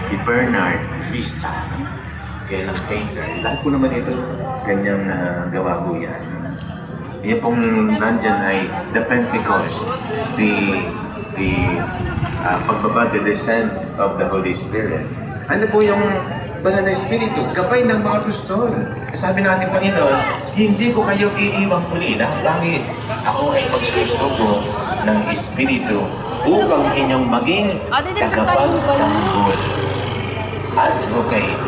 si Bernard Vista, kailang painter. Lahat po naman ito, kanyang gawa po yan. Yan pong nandyan ay the Pentecost, the pagbaba, the descent of the Holy Spirit. Ano po yung banal na Espiritu? Gabay ng mga apostol. Sabi natin, Panginoon, hindi ko kayo iiwang ulila. Bakit? Ako ay magsusuko ng Espiritu upang inyong maging tagapagtanggol. Advocate.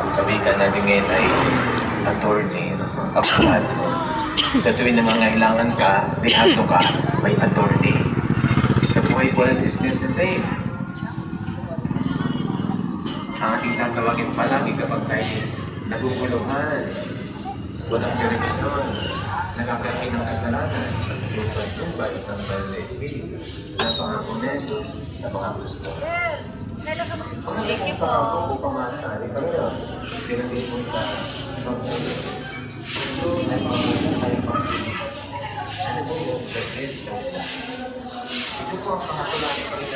Sabihin natin ngayon ay attorney, abogado. Sa tuwing nangangailangan ka, dehato ka, may attorney. Sa buhay po natin is just the same. Ang ating tatawagin palagi kapag tayo naguguluhan, walang direksyon, nakakarating ng kasalanan, yung pagtubay ng banal na Espiritu, napaka-honesto sa mga gusto. Thank you po. Kung pamatari pa rin, pinagin mo sa pagpulo. So, ay mga tayo pagpulo. Ano po yung pagpulo? Ito po ang pakatulaki pa rin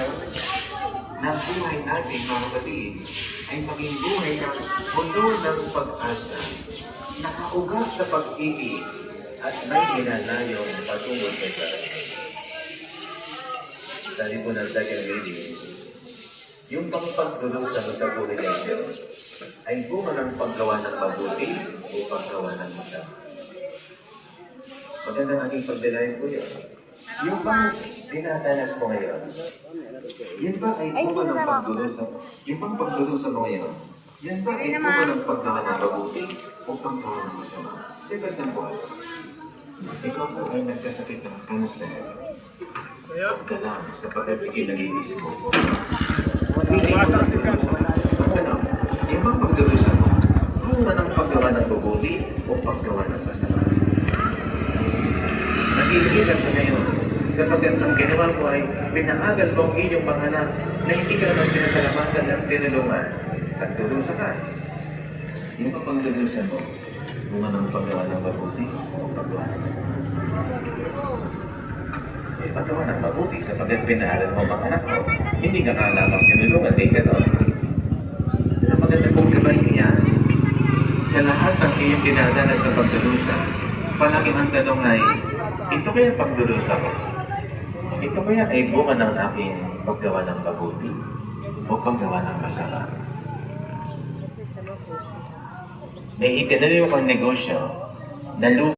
na buhay natin, mga kapatid, ay maging buhay ng mundo ng pag-asa, nakaugat sa pag-ibig at may ginanayong patungkol sa sarili. Sabi po ng second reading, yung pagdurusa mo sa buhay ng Diyos ay bunga ng paggawa ng mabuti o paggawa ng masama. Magandang aking pagdalayan po yun. Yung bang dinadanas mo ngayon, yun ba ay bunga ng pagdurusa? Yung bang pagdurusa mo ngayon, yan ba ay bunga ng paggawa ng mabuti o paggawa ng masama? Siyempre sa buhay. Ikaw po ay nagkasakit ng cancer. Huwag ka lang sa pag-ibigay ng inis mo. Hindi mo pagdurusa. Ang tanong, yung bang pagdurusa mo, bunga ng paggawa ng mabuti o paggawa ng masama? Nagigilap mo ngayon sapagkat ang ginawa mo ay pinahagal mo ang iyong mga anak na hindi ka naman pinasalamatan at tinulungan at durusa ka. Yung ba pagdurusa mo, bunga ng paggawa ng mabuti o paggawa ng masama? Paggawa ng mabuti sapagkat pinahagal mo ang mga anak mo, hindi ka lamang tinulungan, di ka doon. Ang maganda pong gabay niya, sa lahat ng iyong dinadanas sa pagdurusa, palaging ang tanong ay, ito kaya pagdurusa ko? Ito kaya ay bunga ng aking paggawa ng mabuti o paggawa ng masama? May itinayo kang negosyo na